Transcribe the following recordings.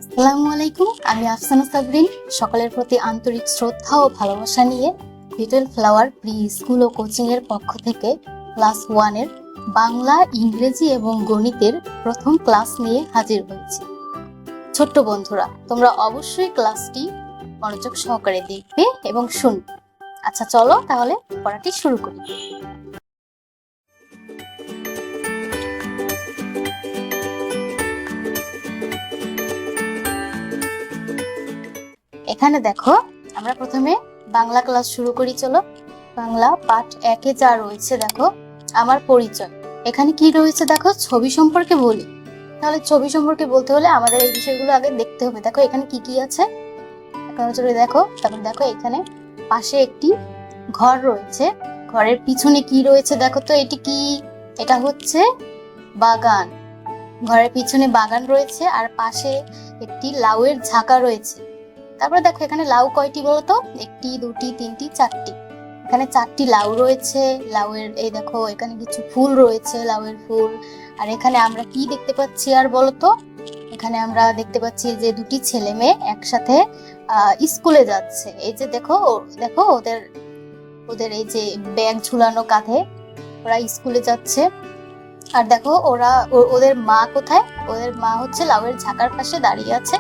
আসসালামু আলাইকুম, আমি আফসানা সাবরিন। সকলের প্রতি আন্তরিক শ্রদ্ধা ও ভালোবাসা নিয়ে লিটল ফ্লাওয়ার প্রি স্কুল ও কোচিং এর পক্ষ থেকে ক্লাস 1 এর বাংলা, ইংরেজি এবং গণিতের প্রথম ক্লাস নিয়ে হাজির হয়েছি। ছোট্ট বন্ধুরা, তোমরা অবশ্যই ক্লাসটি মনোযোগ সহকারে দেখবে এবং শুনবে। আচ্ছা, চলো তাহলে পড়াটি শুরু করি। এখানে দেখো, আমরা প্রথমে বাংলা ক্লাস শুরু করি। চলো, বাংলা পাঠ 1-এ যা রয়েছে দেখো, আমার পরিচয়। এখানে কি রয়েছে দেখো, ছবি সম্পর্কে বলি। তাহলে ছবি সম্পর্কে বলতে হলে আমাদের এই বিষয়গুলো আগে দেখতে হবে। দেখো এখানে কি কি আছে, নজরে দেখো। তারপর দেখো এখানে পাশে একটি ঘর রয়েছে, ঘরের পিছনে কি রয়েছে দেখো তো, এটি কি? এটা হচ্ছে বাগান। ঘরের পিছনে বাগান রয়েছে আর পাশে একটি লাউয়ের ঝাঁকা রয়েছে। তারপরে দেখো এখানে লাউ কয়টি বলতো? 1, 2, 3, 4টি। এখানে 4টি লাউ রয়েছে। লাউয়ের এই দেখো এখানে কিছু ফুল রয়েছে, লাউয়ের ফুল। আর এখানে আমরা কি দেখতে পাচ্ছি আর বলতো? এখানে আমরা দেখতে পাচ্ছি যে দুটি ছেলে মেয়ে একসাথে স্কুলে যাচ্ছে। এই যে দেখো দেখো ওদের এই যে ব্যাগ ঝুলানো কাঁধে, ওরা স্কুলে যাচ্ছে। আর দেখো ওদের মা কোথায়? ওদের মা হচ্ছে লাউয়ের ঝাঁকার পাশে দাঁড়িয়ে আছে।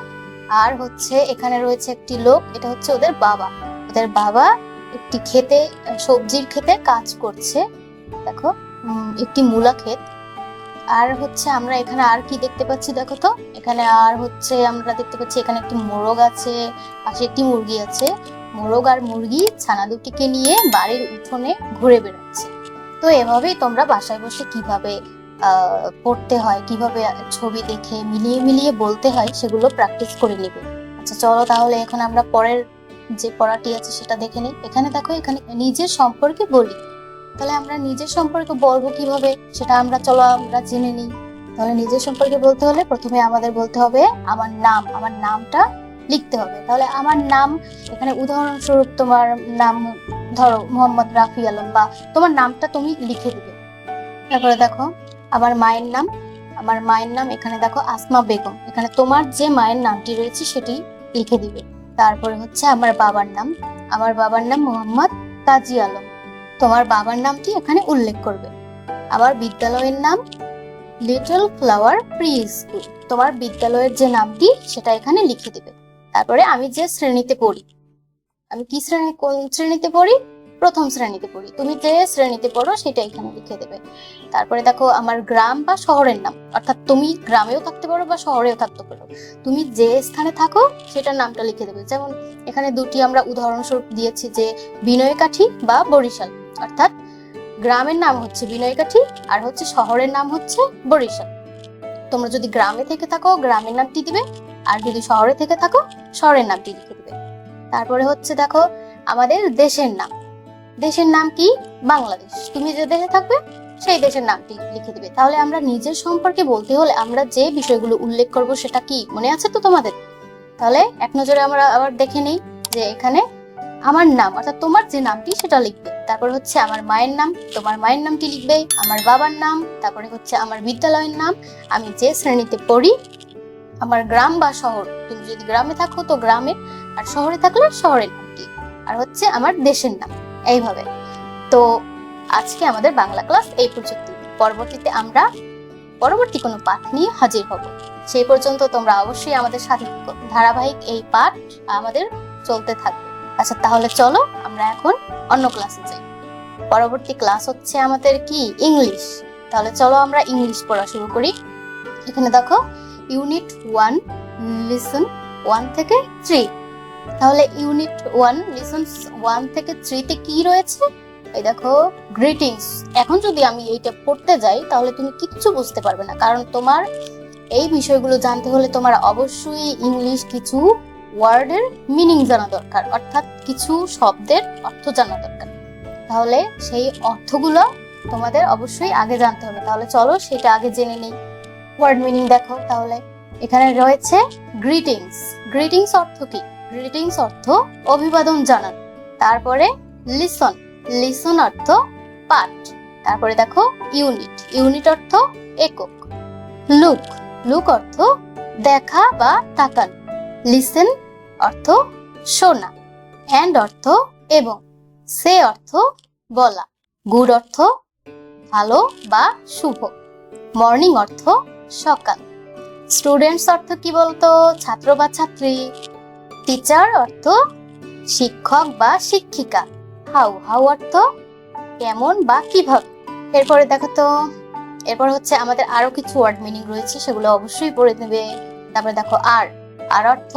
আর হচ্ছে এখানে রয়েছে একটি লোক, এটা হচ্ছে ওদের বাবা। ওদের বাবা একটি ক্ষেতে, সবজির ক্ষেতে কাজ করছে। দেখো একটি মূলা ক্ষেত। আর হচ্ছে আমরা এখানে আর কি দেখতে পাচ্ছি দেখো তো, এখানে আর হচ্ছে আমরা দেখতে পাচ্ছি এখানে একটি মোরগ আছে, পাশে একটি মুরগি আছে। মোরগ আর মুরগি ছানা দুটিকে নিয়ে বাড়ির উঠোনে ঘুরে বেড়াচ্ছে। তো এভাবেই তোমরা বাসায় বসে কিভাবে পড়তে হয়, কিভাবে ছবি দেখে মিলিয়ে মিলিয়ে বলতে হয়, সেগুলো প্র্যাকটিস করে নিবে। আচ্ছা চলো তাহলে এখন আমরা পরের যে পড়াটি আছে সেটা দেখে নিই। এখানে দেখো, এখানে নিজের সম্পর্কে বলি। তাহলে আমরা নিজের সম্পর্কে বলবো কিভাবে, সেটা চলো আমরা জেনে নিই। তাহলে নিজের সম্পর্কে বলতে হলে প্রথমে আমাদের বলতে হবে আমার নাম। আমার নামটা লিখতে হবে। তাহলে আমার নাম, এখানে উদাহরণস্বরূপ তোমার নাম ধরো মোহাম্মদ রাফি আলম, বা তোমার নামটা তুমি লিখে দিবে। তারপরে দেখো আমার মায়ের নাম। আমার মায়ের নাম এখানে দেখো আসমা বেগম। এখানে তোমার যে মায়ের নামটি রয়েছে সেটি লিখে দিবে। তারপরে হচ্ছে আমার বাবার নাম। আমার বাবার নাম মোহাম্মদ কাজী আলম। তোমার বাবার নামটি এখানে উল্লেখ করবে। আমার বিদ্যালয়ের নাম লিটল ফ্লাওয়ার প্রি স্কুল। তোমার বিদ্যালয়ের যে নামটি সেটা এখানে লিখে দিবে। তারপরে আমি যে শ্রেণীতে পড়ি, আমি কি কোন শ্রেণীতে পড়ি? প্রথম শ্রেণীতে পড়ি। তুমি যে শ্রেণীতে পড়ো সেটা এখানে লিখে দেবে। তারপরে দেখো আমার গ্রাম বা শহরের নাম, অর্থাৎ তুমি গ্রামেও থাকতে পারো বা শহরেও থাকতে পারো, তুমি যে স্থানে থাকো সেটার নামটা লিখে দেবে। যেমন এখানে দুটি আমরা উদাহরণস্বরূপ দিয়েছি, যে বিনয়কাঠি বা বরিশাল। অর্থাৎ গ্রামের নাম হচ্ছে বিনয়কাঠি আর হচ্ছে শহরের নাম হচ্ছে বরিশাল। তোমরা যদি গ্রামে থেকে থাকো গ্রামের নামটি দিবে, আর যদি শহরে থেকে থাকো শহরের নামটি লিখে দিবে। তারপরে হচ্ছে দেখো আমাদের দেশের নাম। দেশের নাম কি? বাংলাদেশ। তুমি যে দেশে থাকবে সেই দেশের নামটি লিখে দিবে। তাহলে আমরা নিজের সম্পর্কে বলতে হলে আমরা যে বিষয়গুলো উল্লেখ করব সেটা কি মনে আছে তো তোমাদের? তাহলে এক নজরে আমরা আবার দেখে নেই যে এখানে আমার নাম অর্থাৎ তোমার যে নামটি সেটা লিখবে। তারপর হচ্ছে আমার মায়ের নাম, তোমার মায়ের নামটি লিখবে। আমার বাবার নাম, তারপরে হচ্ছে আমার বিদ্যালয়ের নাম, আমি যে শ্রেণীতে পড়ি, আমার গ্রাম বা শহর, তুমি যদি গ্রামে থাকো তো গ্রামের, আর শহরে থাকলে শহরের নামটি, আর হচ্ছে আমার দেশের নাম। এইভাবে। তো আজকে আমাদের বাংলা ক্লাস এই পর্যন্ত। পরবর্তীতে আমরা পরবর্তী কোনো পাঠ নিয়ে হাজির হব। সেই পর্যন্ত তোমরা অবশ্যই আমাদের সাথে থাকো। ধারাবাহিক এই পাঠ আমাদের চলতে থাকবে। আচ্ছা তাহলে চলো আমরা এখন অন্য ক্লাসে যাই। পরবর্তী ক্লাস হচ্ছে আমাদের কি? ইংলিশ। তাহলে চলো আমরা ইংলিশ পড়া শুরু করি। এখানে দেখো ইউনিট 1 লিসন 1 থেকে 3। তাহলে ইউনিট 1 লিসন 1 থেকে 3 তে কি রয়েছে? এই দেখো গ্রিটিংস। এখন যদি আমি এইটা পড়তে যাই তাহলে তুমি কিচ্ছু বুঝতে পারবে না, কারণ তোমার এই বিষয়গুলো জানতে হলে তোমার অবশ্যই ইংলিশ কিছু ওয়ার্ডের মিনিং জানা দরকার, অর্থাৎ কিছু শব্দের অর্থ জানা দরকার। তাহলে সেই অর্থগুলো তোমাদের অবশ্যই আগে জানতে হবে। তাহলে চলো সেটা আগে জেনে নিই। ওয়ার্ড মিনিং দেখো। তাহলে এখানে রয়েছে গ্রিটিংস। গ্রিটিংস অর্থ কি? গ্রিটিংস অর্থ অভিবাদন জানান। তারপরে লিসন। লিসন অর্থ পাঠ। তারপরে দেখো ইউনিট। ইউনিট অর্থ একক। লুক। লুক অর্থ দেখা বা তাকানো। লিসেন অর্থ শোনা, অ্যান্ড অর্থ এবং, সে অর্থ বলা, গুড অর্থ ভালো বা শুভ, মর্নিং অর্থ সকাল, স্টুডেন্টস অর্থ কি বলতো ছাত্র বা ছাত্রী, টিচার অর্থ শিক্ষক বা শিক্ষিকা, হাউ হাউ অর্থ কেমন বা কিভাবে। এরপরে দেখো তো, এরপর হচ্ছে আমাদের আরো কিছু ওয়ার্ড মিনিং রয়েছে, সেগুলো অবশ্যই পড়ে নেবে। তারপরে দেখো আর, আর অর্থ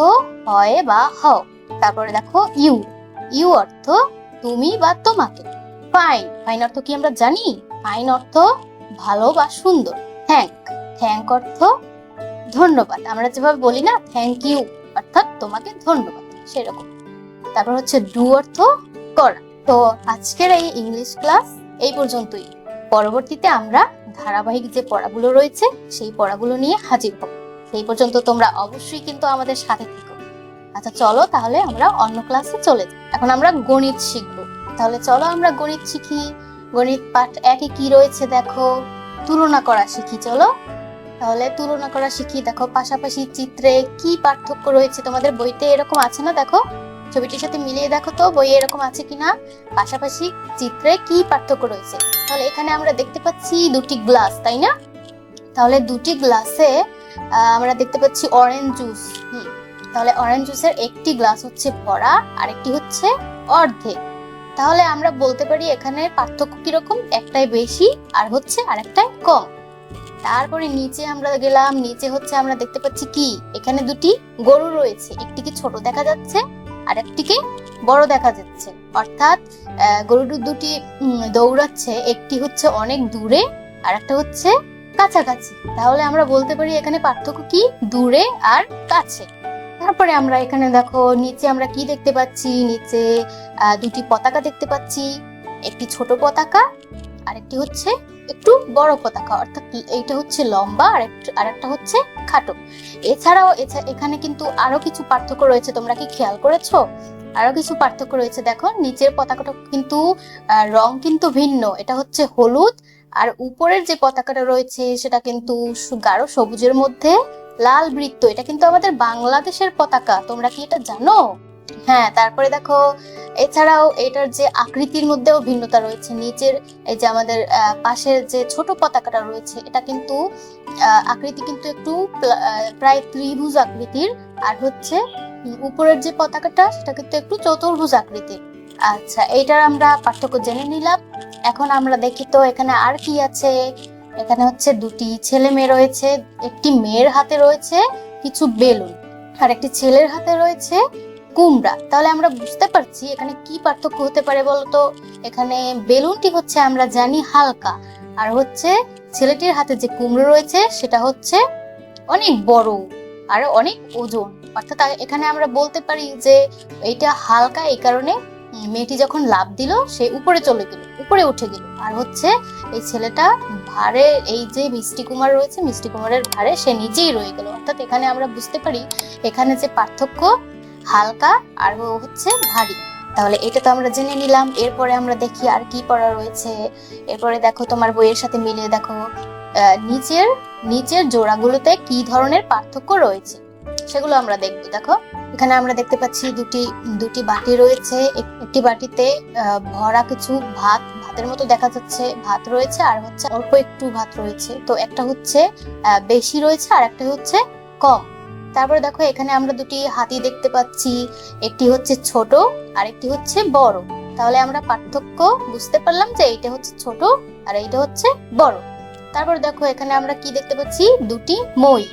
হয় বা হও। তারপরে দেখো ইউ, ইউ অর্থ তুমি বা তোমাকে। ফাইন, ফাইন অর্থ কি আমরা জানি? ফাইন অর্থ ভালো বা সুন্দর। থ্যাঙ্ক, থ্যাঙ্ক অর্থ ধন্যবাদ। আমরা যেভাবে বলি না থ্যাংক ইউ, অর্থাৎ তোমাকে ধন্যবাদ, সেরকম। তারপর হচ্ছে ডু অর্থ করা। তো আজকের এই ইংলিশ ক্লাস এই পর্যন্তই। পরবর্তীতে আমরা ধারাবাহিক যে পড়াগুলো রয়েছে সেই পড়াগুলো নিয়ে হাজির হব। সেই পর্যন্ত তোমরা অবশ্যই কিন্তু আমাদের সাথে থেকো। আচ্ছা চলো তাহলে আমরা অন্য ক্লাসে চলে যাই। এখন আমরা গণিত শিখব। তাহলে চলো আমরা গণিত শিখি। গণিত পাঠ 1-এ কি রয়েছে দেখো, তুলনা করা শিখি। চলো তাহলে তুলনা করা শিখি। দেখো পাশাপাশি চিত্রে কি পার্থক্য রয়েছে, তোমাদের বইতে এরকম আছে না? দেখো ছবিটির সাথে মিলিয়ে দেখো তো বইয়ে এরকম আছে কিনা। পাশাপাশি চিত্রে কি পার্থক্য রয়েছে। তাহলে এখানে আমরা দেখতে পাচ্ছি দুটি গ্লাস, তাই না? তাহলে দুটি গ্লাসে আমরা দেখতে পাচ্ছি অরেঞ্জ জুস। তাহলে অরেঞ্জ জুসের একটি গ্লাস হচ্ছে ভরা আর একটি হচ্ছে অর্ধেক। তাহলে আমরা বলতে পারি এখানে পার্থক্য কিরকম, একটাই বেশি আর হচ্ছে আরেকটাই কম। তারপরে নিচে আমরা গেলাম, নিচে হচ্ছে আমরা দেখতে পাচ্ছি কি এখানে দুটি গরু রয়েছে, একটিকে ছোট দেখা যাচ্ছে আর একটিকে বড় দেখা যাচ্ছে। অর্থাৎ গরু দুটি দৌড়াচ্ছে, একটি হচ্ছে অনেক দূরে আর একটা হচ্ছে কাছাকাছি। তাহলে আমরা বলতে পারি এখানে পার্থক্য কি, দূরে আর কাছে। তারপরে আমরা এখানে দেখো নিচে আমরা কি দেখতে পাচ্ছি, নিচে দুটি পতাকা দেখতে পাচ্ছি, একটি ছোট পতাকা আর একটি হচ্ছে একটু বড় পতাকা। অর্থাৎ এইটা হচ্ছে লম্বা আর একটা হচ্ছে খাটো। এছাড়াও এখানে কিন্তু আরো কিছু পার্থক্য রয়েছে, তোমরা কি খেয়াল করেছো? আরো কিছু পার্থক্য রয়েছে। দেখো নিচের পতাকাটা কিন্তু রং কিন্তু ভিন্ন, এটা হচ্ছে হলুদ, আর উপরের যে পতাকাটা রয়েছে সেটা কিন্তু গাঢ় সবুজের মধ্যে লাল বৃত্ত। এটা কিন্তু আমাদের বাংলাদেশের পতাকা, তোমরা কি এটা জানো? হ্যাঁ, তারপরে দেখো এছাড়াও এটার যে আকৃতির মধ্যেও ভিন্নতা রয়েছে। নিচের এই যে আমাদের পাশের যে ছোট পতাকাটা রয়েছে এটা কিন্তু আকৃতি কিন্তু একটু প্রায় ত্রিভুজ আকৃতির, আর হচ্ছে উপরের যে পতাকাটা সেটা কিন্তু একটু চতুর্ভুজ আকৃতির। আচ্ছা, এইটার আমরা পার্থক্য জেনে নিলাম। এখন আমরা দেখি তো এখানে আর কি আছে। এখানে হচ্ছে দুটি ছেলে মেয়ে রয়েছে, একটি মেয়ের হাতে রয়েছে কিছু বেলুন আর একটি ছেলের হাতে রয়েছে কুমড়া। তাহলে আমরা বুঝতে পারছি এখানে কি পার্থক্য হতে পারে বলতো। এখানে বেলুনটি হচ্ছে আমরা জানি হালকা, আর হচ্ছে ছেলেটির হাতে যে কুমড়ো রয়েছে সেটা হচ্ছে অনেক বড় আর অনেক ওজন। অর্থাৎ এখানে আমরা বলতে পারি যে এইটা হালকা, এই কারণে মেয়েটি যখন লাফ দিল সে উপরে চলে গেল, উপরে উঠে গেল। আর হচ্ছে এই ছেলেটা ভারে, এই যে মিষ্টি কুমার রয়েছে মিষ্টি কুমারের ভারে সে নিচেই রয়ে গেল। অর্থাৎ এখানে আমরা বুঝতে পারি এখানে যে পার্থক্য হালকা আর হচ্ছে ভারী। তাহলে এটা তো আমরা জেনে নিলাম। এরপরে আমরা দেখি আর কি পড়া রয়েছে। এরপরে দেখো তোমার বইয়ের সাথে মিলিয়ে দেখো নিচের জোড়াগুলোতে কি ধরনের পার্থক্য রয়েছে সেগুলো আমরা দেখবো। দেখো এখানে আমরা দেখতে পাচ্ছি দুটি বাটি রয়েছে। একটি বাটিতে ভরা কিছু ভাতের মতো দেখা যাচ্ছে, ভাত রয়েছে আর হচ্ছে অল্প একটু ভাত রয়েছে। তো একটা হচ্ছে বেশি রয়েছে আর একটা হচ্ছে কম। তারপরে দেখো এখানে আমরা দুটি হাতি দেখতে পাচ্ছি, একটি হচ্ছে ছোট আর একটি হচ্ছে বড়। তাহলে আমরা পার্থক্য বুঝতে পারলাম যে এইটা হচ্ছে ছোট আর এইটা হচ্ছে বড়। তারপর দেখো এখানে আমরা কি দেখতে পাচ্ছি, দুটি মই।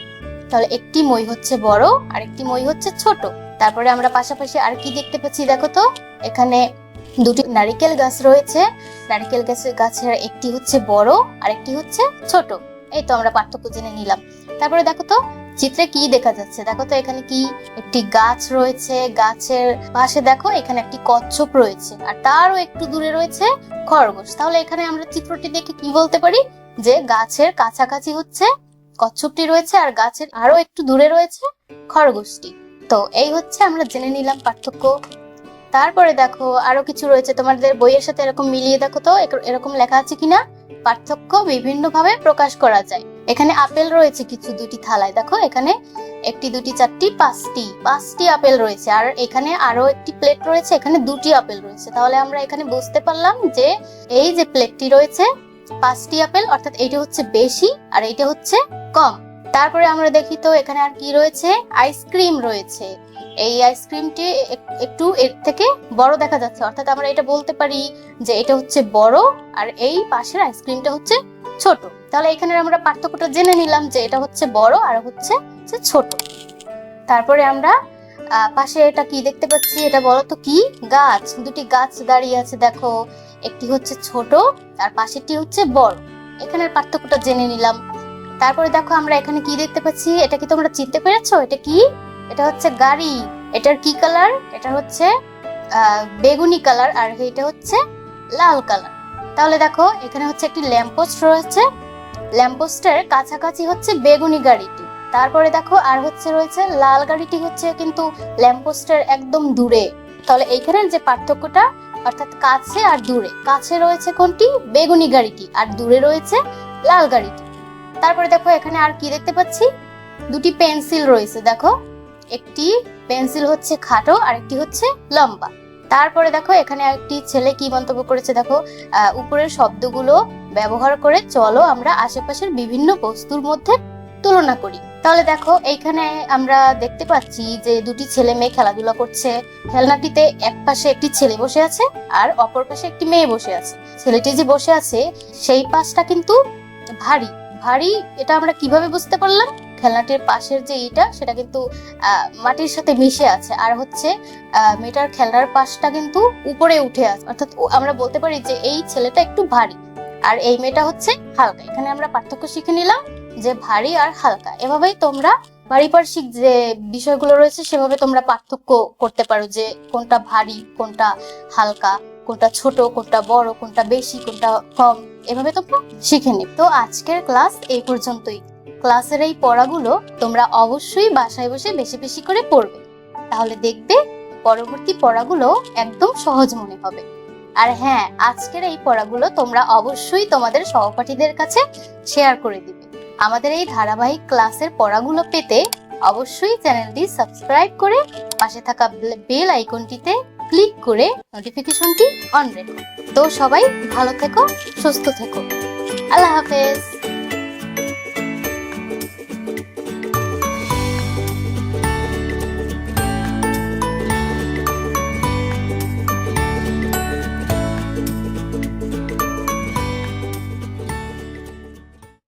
তাহলে একটি মই হচ্ছে বড় আর একটি মই হচ্ছে ছোট। তারপরে আমরা পাশাপাশি আর কি দেখতে পাচ্ছি দেখো তো, এখানে দুটি নারকেল গাছ রয়েছে। নারকেল গাছের একটি হচ্ছে বড় আর একটি হচ্ছে ছোট। এই তো আমরা পার্থক্য জেনে নিলাম। তারপরে দেখো তো চিত্রে কি দেখা যাচ্ছে, দেখো তো এখানে কি একটি গাছ রয়েছে, গাছের পাশে দেখো এখানে একটি কচ্ছপ রয়েছে আর তারও একটু দূরে রয়েছে খরগোশ। তাহলে এখানে আমরা চিত্রটি দেখে কি বলতে পারি যে গাছের কাছাকাছি হচ্ছে কচ্ছপটি রয়েছে আর গাছের আরো একটু দূরে রয়েছে খরগোশটি। তো এই হচ্ছে আমরা জেনে নিলাম পার্থক্য। তারপরে দেখো আরো কিছু রয়েছে, তোমাদের বইয়ের সাথে এরকম মিলিয়ে দেখো তো এরকম লেখা আছে কিনা। পার্থক্য বিভিন্ন ভাবে প্রকাশ করা যায়। এখানে আপেল রয়েছে কিছু দুটি থালায়, দেখো এখানে একটি, দুটি, চারটি, পাঁচটি আপেল রয়েছে। আর এখানে আরো একটি প্লেট রয়েছে, এখানে দুটি আপেল রয়েছে। তাহলে আমরা এখানে বুঝতে পারলাম যে এই যে প্লেটটি রয়েছে 5টি আপেল, অর্থাৎ এইটা হচ্ছে বেশি আর এইটা হচ্ছে কম। তারপরে আমরা দেখি তো এখানে আর কি রয়েছে, আইসক্রিম রয়েছে। এই আইসক্রিমটি একটু এর থেকে বড় দেখা যাচ্ছে, অর্থাৎ আমরা এটা বলতে পারি যে এটা হচ্ছে বড় আর এই পাশের আইসক্রিমটা হচ্ছে ছোট। তাহলে এখানে আমরা পার্থক্যটা জেনে নিলাম যে এটা হচ্ছে বড় আর হচ্ছে ছোট। তারপরে আমরা পাশে এটা কি দেখতে পাচ্ছি, এটা বলো তো কি? গাছ। দুটি গাছ দাঁড়িয়ে আছে দেখো, একটি হচ্ছে ছোট আর পাশেরটি হচ্ছে বড়। এখানের পার্থক্যটা জেনে নিলাম। তারপরে দেখো আমরা এখানে কি দেখতে পাচ্ছি, এটা কি তোমরা চিনতে পেরেছো? এটা কি? এটা হচ্ছে গাড়ি। এটার কি কালার? এটা হচ্ছে বেগুনি কালার আর এটা হচ্ছে লাল কালার। তাহলে দেখো এখানে হচ্ছে একটি ল্যাম্পপোস্ট রয়েছে, ল্যাম্পপোস্টের কাছাকাছি হচ্ছে বেগুনি গাড়িটি। তারপরে দেখো আর রয়েছে লাল গাড়িটি হচ্ছে কিন্তু ল্যাম্পপোস্টের একদম দূরে। তাহলে এইখানের যে পার্থক্যটা, অর্থাৎ কাছে আর দূরে, কাছে রয়েছে কোনটি? বেগুনি গাড়িটি, আর দূরে রয়েছে লাল গাড়িটি। তারপরে দেখো এখানে আর কি দেখতে পাচ্ছি, দুটি পেন্সিল রয়েছে দেখো, একটি পেন্সিল হচ্ছে খাটো আর একটি হচ্ছে লম্বা। তারপরে দেখো এখানে একটি ছেলে কি মন্তব্য করেছে দেখো, উপরের শব্দগুলো ব্যবহার করে চলো আমরা আশেপাশের বিভিন্ন বস্তুর মধ্যে তুলনা করি। তাহলে দেখো এইখানে আমরা দেখতে পাচ্ছি যে দুটি ছেলে মেয়ে খেলাধুলা করছে। খেলনাটিতে এক পাশে একটি ছেলে বসে আছে আর অপর পাশে একটি মেয়ে বসে আছে। ছেলেটি যে বসে আছে সেই পাশটা কিন্তু ভারী ভারী। এটা আমরা কিভাবে বুঝতে পারলাম? খেলনাটির পাশের যে ইটা সেটা কিন্তু মাটির সাথে মিশে আছে, আর হচ্ছে মেয়েটার খেলনার পাশটা কিন্তু উপরে উঠে আছে, অর্থাৎ আমরা বলতে পারি যে এই ছেলেটা একটু ভারী আর এই মেয়েটা হচ্ছে হালকা। এখানে আমরা পার্থক্য শিখে নিলাম যে ভারী আর হালকা। এভাবেই তোমরা পারিপার্শ্বিক যে বিষয়গুলো রয়েছে সেভাবে তোমরা পার্থক্য করতে পারো, যে কোনটা ভারী, কোনটা হালকা, কোনটা ছোট, কোনটা বড়, কোনটা বেশি, কোনটা কম। এভাবে তোমরা শিখে নিবে। তো আজকের ক্লাস এই পর্যন্তই। ক্লাসের এই পড়াগুলো তোমরা অবশ্যই বাসায় বসে বেশি বেশি করে পড়বে, তাহলে দেখবে পরবর্তী পড়াগুলো একদম সহজ মনে হবে। আর হ্যাঁ, আজকের এই পড়াগুলো তোমরা অবশ্যই তোমাদের সহপাঠীদের কাছে শেয়ার করে দিবে। আমাদের এই ধারাবাহিক ক্লাসের পড়াগুলো পেতে অবশ্যই চ্যানেলটি সাবস্ক্রাইব করে পাশে থাকা বেল আইকনটিতে ক্লিক করে নোটিফিকেশনটি অন রেখো। তো সবাই ভালো থেকো, সুস্থ থেকো। আল্লাহ হাফেজ।